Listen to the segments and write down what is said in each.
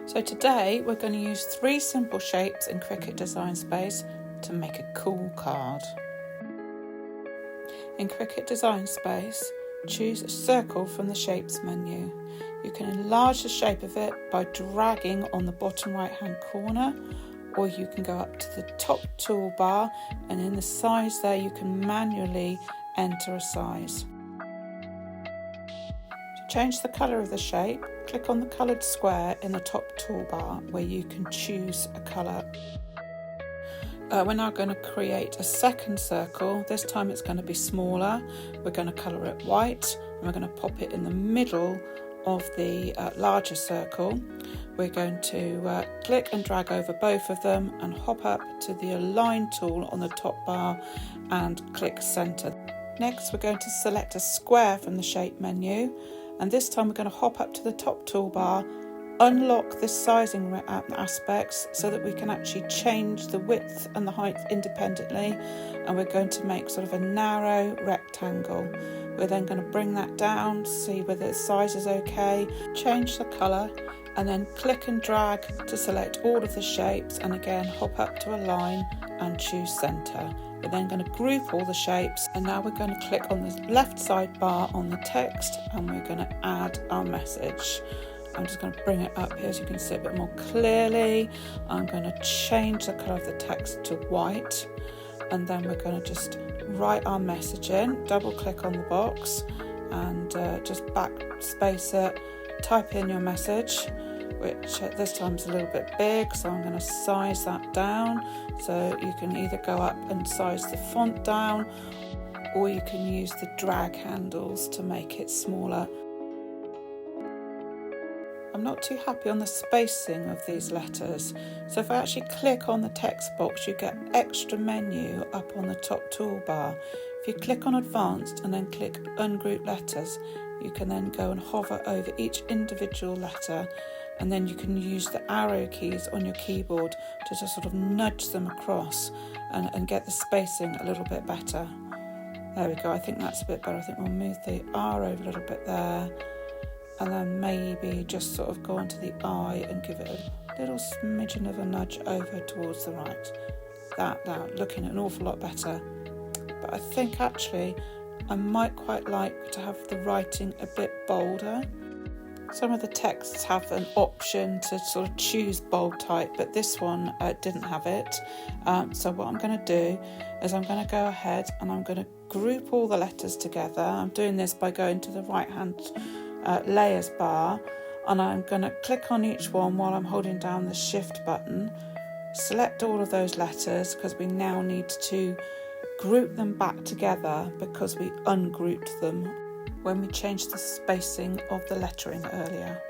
So today we're going to use 3 simple shapes in Cricut Design Space to make a cool card. In Cricut Design Space, choose a circle from the Shapes menu. You can enlarge the shape of it by dragging on the bottom right hand corner, or you can go up to the top toolbar and in the size there you can manually enter a size. To change the colour of the shape, click on the coloured square in the top toolbar where you can choose a colour. We're now going to create a second circle. This time it's going to be smaller. We're going to colour it white and we're going to pop it in the middle of the larger circle. We're going to click and drag over both of them and hop up to the Align tool on the top bar and click Centre. Next we're going to select a square from the Shape menu, and this time we're going to hop up to the top toolbar, unlock the sizing aspects so that we can actually change the width and the height independently, and we're going to make sort of a narrow rectangle. We're then going to bring that down, see whether the size is okay, change the colour, and then click and drag to select all of the shapes, and again hop up to Align and choose Centre. We're then going to group all the shapes, and now we're going to click on the left sidebar on the text and we're going to add our message. I'm just going to bring it up here so you can see it a bit more clearly. I'm going to change the colour of the text to white, and then we're going to just write our message in, double click on the box and just backspace it, type in your message, which this time is a little bit big, so I'm going to size that down. So you can either go up and size the font down, or you can use the drag handles to make it smaller. I'm not too happy on the spacing of these letters, so if I actually click on the text box you get extra menu up on the top toolbar. If you click on Advanced and then click Ungroup Letters, you can then go and hover over each individual letter, and then you can use the arrow keys on your keyboard to just sort of nudge them across and get the spacing a little bit better. There we go, I think that's a bit better. I think we'll move the R over a little bit there, and then maybe just sort of go onto the I and give it a little smidgen of a nudge over towards the right. That now looking an awful lot better. But I think actually I might quite like to have the writing a bit bolder. Some of the texts have an option to sort of choose bold type, but this one didn't have it. So what I'm going to do is I'm going to go ahead and I'm going to group all the letters together. I'm doing this by going to the right hand layers bar, and I'm going to click on each one while I'm holding down the Shift button. Select all of those letters because we now need to group them back together because we ungrouped them when we changed the spacing of the lettering earlier.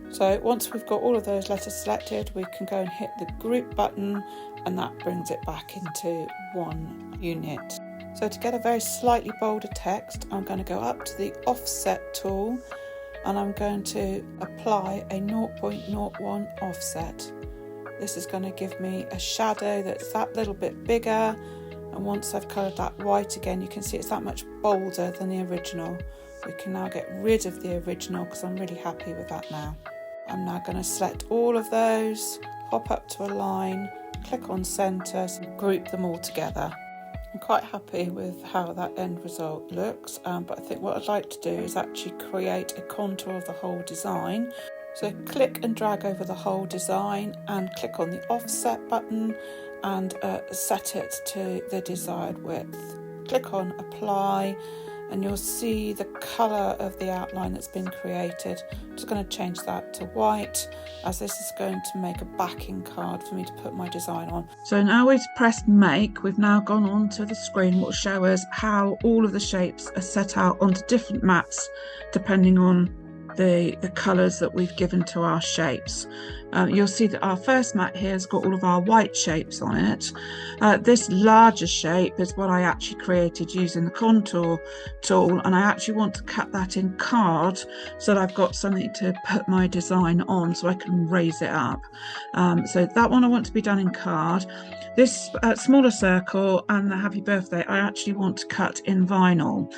So once we've got all of those letters selected, we can go and hit the group button, and that brings it back into one unit. So to get a very slightly bolder text, I'm going to go up to the Offset tool and I'm going to apply a 0.01 offset. This is going to give me a shadow that's that little bit bigger, and once I've coloured that white again, you can see it's that much bolder than the original. We can now get rid of the original because I'm really happy with that now. I'm now going to select all of those, hop up to Align, click on Centre, and group them all together. I'm quite happy with how that end result looks, but I think what I'd like to do is actually create a contour of the whole design. So click and drag over the whole design and click on the Offset button and set it to the desired width. Click on Apply and you'll see the colour of the outline that's been created. I'm just going to change that to white, as this is going to make a backing card for me to put my design on. So now we've pressed Make, we've now gone on to the screen which will show us how all of the shapes are set out onto different mats depending on the colours that we've given to our shapes. You'll see that our first mat here has got all of our white shapes on it. This larger shape is what I actually created using the contour tool, and I actually want to cut that in card so that I've got something to put my design on so I can raise it up. So that one I want to be done in card. This smaller circle and the happy birthday I actually want to cut in vinyl.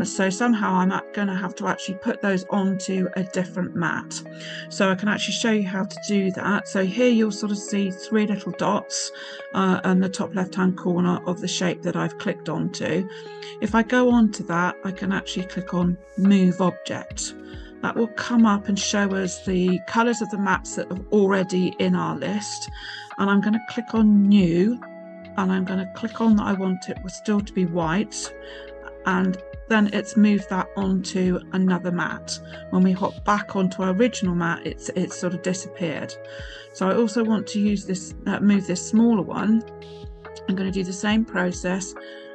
So somehow I'm going to have to actually put those onto onto a different mat. So I can actually show you how to do that. So here you'll sort of see 3 little dots on the top left hand corner of the shape that I've clicked onto. If I go on to that, I can actually click on Move Object. That will come up and show us the colours of the mats that are already in our list. And I'm going to click on New, and I'm going to click on that I want it still to be white, and then it's moved that onto another mat. When we hop back onto our original mat, it's sort of disappeared. So I also want to use this, move this smaller one. I'm going to do the same process,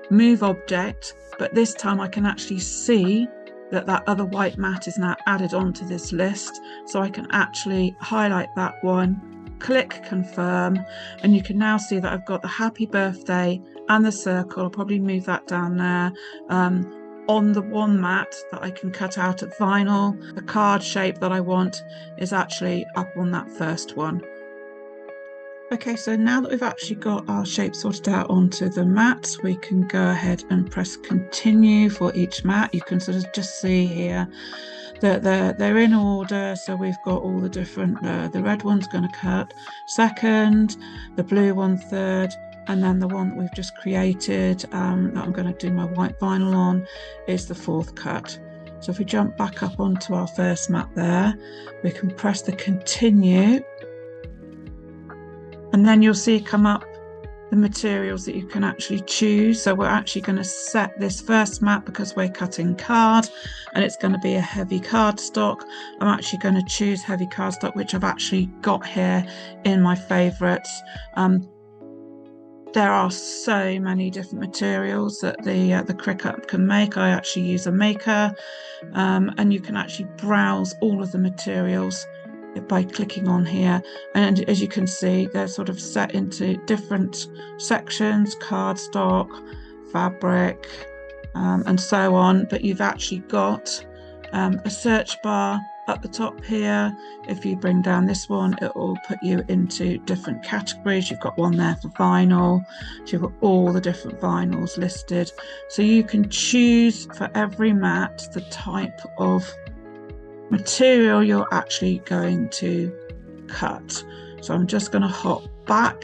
Move Object, but this time I can actually see that that other white mat is now added onto this list. So I can actually highlight that one, click Confirm, and you can now see that I've got the happy birthday and the circle. I'll probably move that down there. On the one mat that I can cut out at vinyl, the card shape that I want is actually up on that first one. Okay, so now that we've actually got our shape sorted out onto the mat, we can go ahead and press continue for each mat. You can sort of just see here that they're in order. So we've got all the different, the red one's going to cut second, the blue one third, and then the one that we've just created that I'm going to do my white vinyl on is the fourth cut. So if we jump back up onto our first mat there, we can press the continue, and then you'll see come up the materials that you can actually choose. So we're actually going to set this first mat, because we're cutting card and it's going to be a heavy cardstock. I'm actually going to choose heavy cardstock, which I've actually got here in my favorites. There are so many different materials that the Cricut can make. I actually use a maker, and you can actually browse all of the materials by clicking on here, and as you can see, they're sort of set into different sections, cardstock, fabric, and so on. But you've actually got a search bar at the top here. If you bring down this one, it will put you into different categories. You've got one there for vinyl, so you've got all the different vinyls listed, so you can choose for every mat the type of material you're actually going to cut. So I'm just going to hop back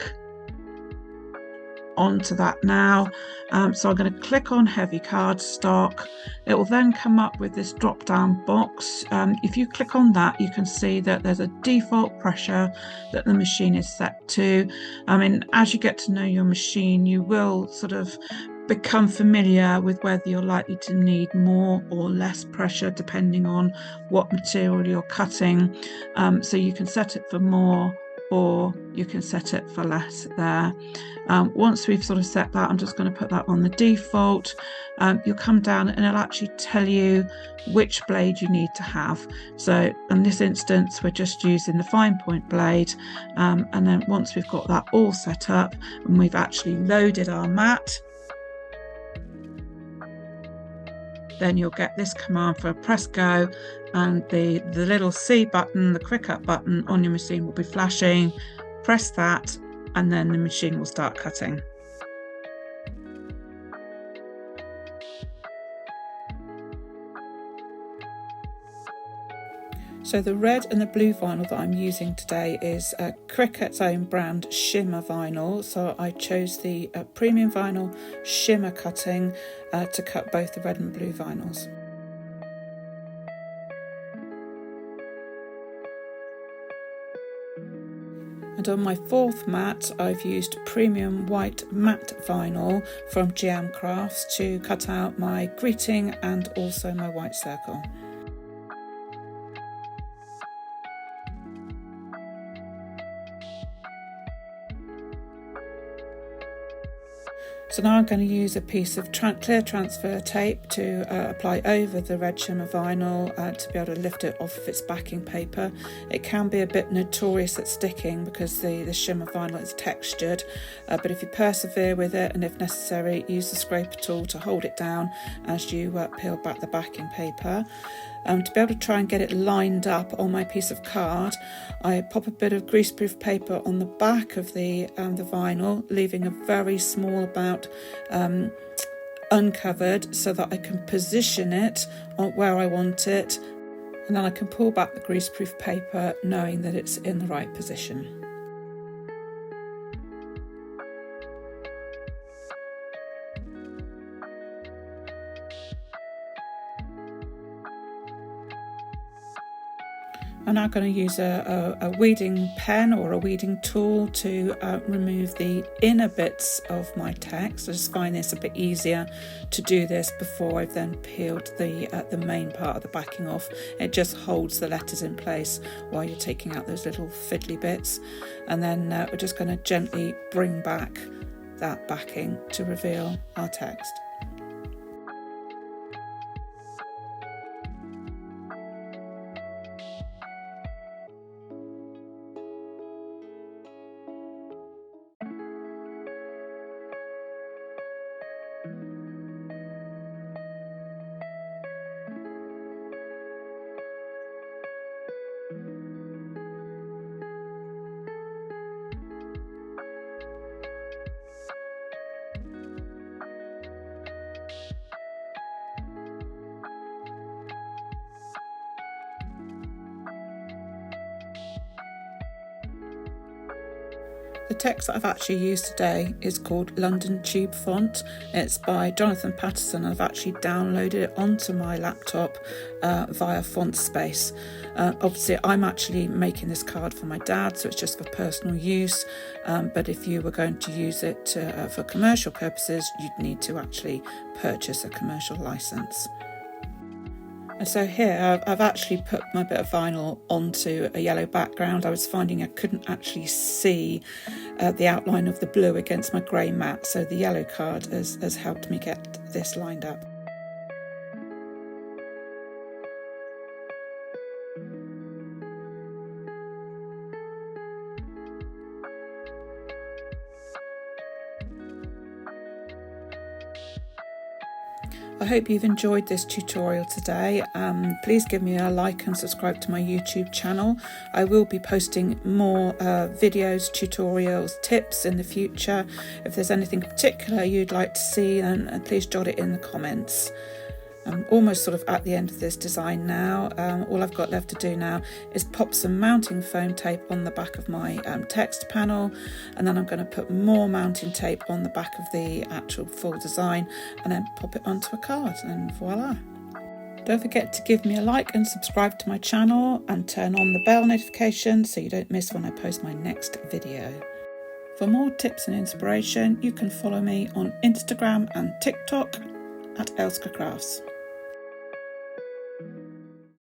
onto that now. So I'm going to click on heavy cardstock. It will then come up with this drop down box. If you click on that, you can see that there's a default pressure that the machine is set to. I mean, as you get to know your machine, you will sort of become familiar with whether you're likely to need more or less pressure depending on what material you're cutting. So you can set it for more, or you can set it for less there. Once we've sort of set that, I'm just going to put that on the default. You'll come down and it'll actually tell you which blade you need to have. So in this instance, we're just using the fine point blade. And then once we've got that all set up and we've actually loaded our mat, then you'll get this command for press go, and the little C button, the Cricut button on your machine will be flashing. Press that and then the machine will start cutting. So the red and the blue vinyl that I'm using today is Cricut's own brand shimmer vinyl. So I chose the premium vinyl shimmer cutting to cut both the red and blue vinyls. And on my fourth mat, I've used premium white matte vinyl from GM Crafts to cut out my greeting and also my white circle. So now I'm going to use a piece of clear transfer tape to apply over the red shimmer vinyl to be able to lift it off of its backing paper. It can be a bit notorious at sticking because the shimmer vinyl is textured, but if you persevere with it and if necessary, use the scraper tool to hold it down as you peel back the backing paper. To be able to try and get it lined up on my piece of card, I pop a bit of greaseproof paper on the back of the vinyl, leaving a very small amount uncovered so that I can position it on where I want it. And then I can pull back the greaseproof paper knowing that it's in the right position. I'm now going to use a weeding pen or a weeding tool to remove the inner bits of my text. I just find this a bit easier to do this before I've then peeled the main part of the backing off. It just holds the letters in place while you're taking out those little fiddly bits. And then we're just going to gently bring back that backing to reveal our text. The text that I've actually used today is called London Tube Font. It's by Jonathan Patterson. I've actually downloaded it onto my laptop via Font Space. Obviously, I'm actually making this card for my dad, so it's just for personal use. But if you were going to use it for commercial purposes, you'd need to actually purchase a commercial license. And so here I've actually put my bit of vinyl onto a yellow background. I was finding I couldn't actually see the outline of the blue against my grey mat, so the yellow card has helped me get this lined up. I hope you've enjoyed this tutorial today. Please give me a like and subscribe to my YouTube channel. I will be posting more videos, tutorials, tips in the future. If there's anything particular you'd like to see, then please jot it in the comments. I'm almost sort of at the end of this design now. All I've got left to do now is pop some mounting foam tape on the back of my text panel, and then I'm going to put more mounting tape on the back of the actual full design and then pop it onto a card, and voila. Don't forget to give me a like and subscribe to my channel and turn on the bell notification so you don't miss when I post my next video. For more tips and inspiration, you can follow me on Instagram and TikTok at Elska Crafts.